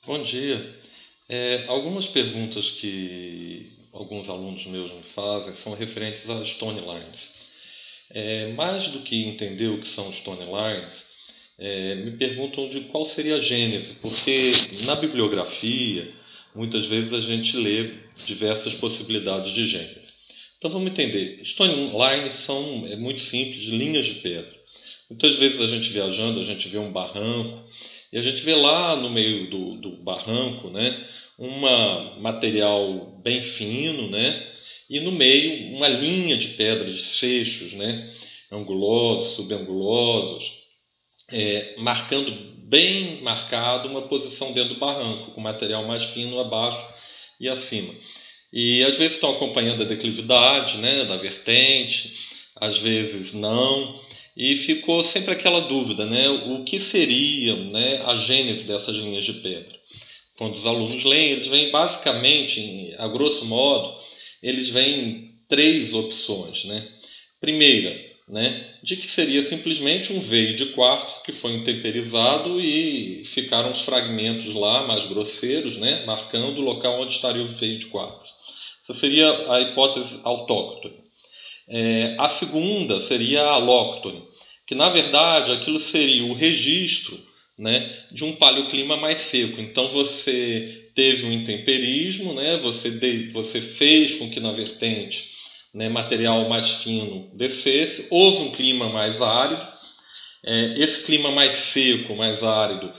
Bom dia. Algumas perguntas que alguns alunos meus me fazem são referentes às Stone Lines. Mais do que entender o que são Stone Lines, me perguntam de qual seria a gênese, porque na bibliografia muitas vezes a gente lê diversas possibilidades de gênese. Então vamos entender. Stone Lines são, muito simples, linhas de pedra. Muitas vezes a gente viajando, a gente vê um barranco e a gente vê lá no meio do barranco, né, um material bem fino, né, e no meio uma linha de pedras, de seixos, né, angulosos, subangulosos, marcando bem marcado uma posição dentro do barranco, com material mais fino abaixo e acima. E às vezes estão acompanhando a declividade, né, da vertente, às vezes não. E ficou sempre aquela dúvida, né, o que seria, né, a gênese dessas linhas de pedra. Quando os alunos leem, eles veem basicamente, a grosso modo, eles veem três opções. Né? Primeira, né, de que seria simplesmente um veio de quartzo que foi intemperizado e ficaram os fragmentos lá mais grosseiros, né, marcando o local onde estaria o veio de quartzo. Essa seria a hipótese autóctone. A segunda seria a alóctone, que na verdade aquilo seria o registro, né, de um paleoclima mais seco. Então você teve um intemperismo, né, você fez com que na vertente, né, material mais fino descesse, houve um clima mais árido. Esse clima mais seco, mais árido,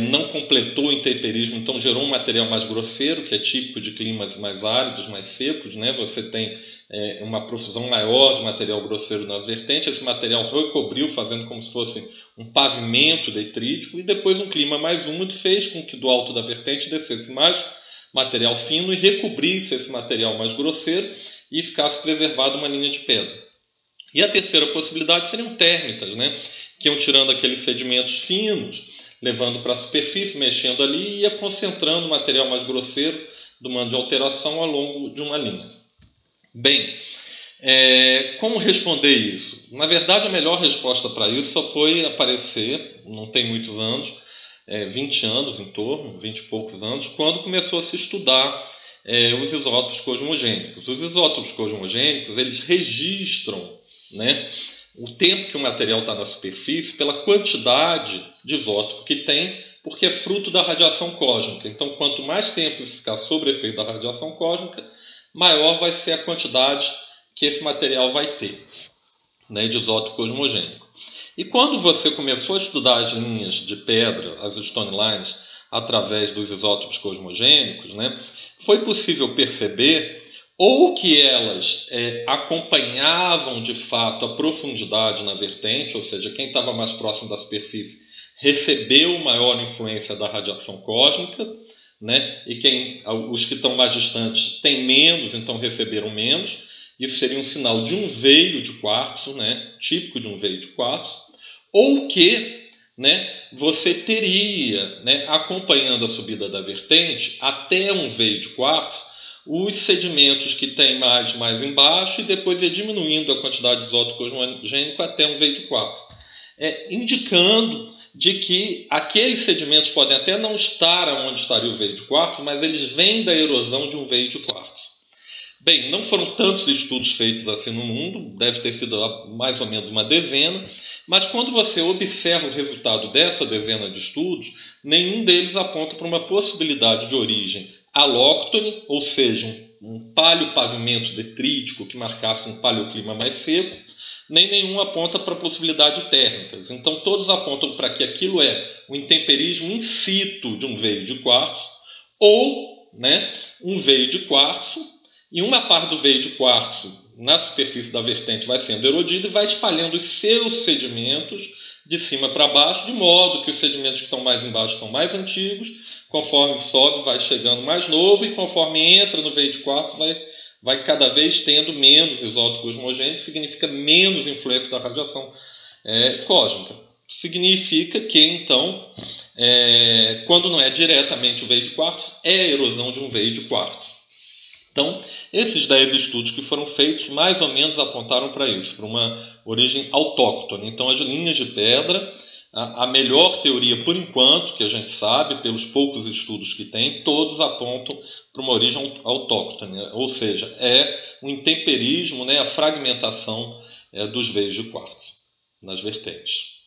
não completou o intemperismo, então gerou um material mais grosseiro, que é típico de climas mais áridos, mais secos. Né? Você tem uma profusão maior de material grosseiro na vertente, esse material recobriu, fazendo como se fosse um pavimento detrítico, e depois um clima mais úmido fez com que do alto da vertente descesse mais material fino e recobrisse esse material mais grosseiro e ficasse preservada uma linha de pedra. E a terceira possibilidade seriam térmitas, né? Que iam tirando aqueles sedimentos finos, levando para a superfície, mexendo ali e ia concentrando o material mais grosseiro do modo de alteração ao longo de uma linha. Bem, como responder isso? Na verdade, a melhor resposta para isso só foi aparecer, não tem muitos anos, 20 anos em torno, 20 e poucos anos, quando começou a se estudar os isótopos cosmogênicos. Os isótopos cosmogênicos, eles registram, né, o tempo que o material está na superfície pela quantidade de isótopo que tem, porque é fruto da radiação cósmica. Então, quanto mais tempo isso ficar sob efeito da radiação cósmica, maior vai ser a quantidade que esse material vai ter, né, de isótopo cosmogênico. E quando você começou a estudar as linhas de pedra, as Stone Lines, através dos isótopos cosmogênicos, né, foi possível perceber ou que elas acompanhavam de fato a profundidade na vertente, ou seja, quem estava mais próximo da superfície recebeu maior influência da radiação cósmica, né? E os que estão mais distantes têm menos, então receberam menos. Isso seria um sinal de um veio de quartzo, né? Típico de um veio de quartzo, ou que, né, você teria, né, acompanhando a subida da vertente até um veio de quartzo, os sedimentos que tem mais embaixo e depois ia diminuindo a quantidade de isótopo cosmogênico até um veio de quartzo, indicando de que aqueles sedimentos podem até não estar onde estaria o veio de quartzo, mas eles vêm da erosão de um veio de quartzo. Bem, não foram tantos estudos feitos assim no mundo, deve ter sido mais ou menos uma dezena, mas quando você observa o resultado dessa dezena de estudos, nenhum deles aponta para uma possibilidade de origem alóctone, ou seja, um paleopavimento detrítico que marcasse um paleoclima mais seco, nem nenhum aponta para a possibilidade de térmitas. Então todos apontam para que aquilo é o intemperismo in situ de um veio de quartzo, ou, né, um veio de quartzo, e uma parte do veio de quartzo na superfície da vertente vai sendo erodida e vai espalhando os seus sedimentos de cima para baixo, de modo que os sedimentos que estão mais embaixo são mais antigos, conforme sobe vai chegando mais novo, e conforme entra no veio de quartzo vai cada vez tendo menos isótopos homogêneos, significa menos influência da radiação cósmica. Significa que, então, quando não é diretamente o veio de quartzo, é a erosão de um veio de quartzo. Então, esses 10 estudos que foram feitos mais ou menos apontaram para isso, para uma origem autóctone. Então, as linhas de pedra a melhor teoria, por enquanto, que a gente sabe, pelos poucos estudos que tem, todos apontam para uma origem autóctone, né? Ou seja, é o intemperismo, né, a fragmentação dos veios de quartzo nas vertentes.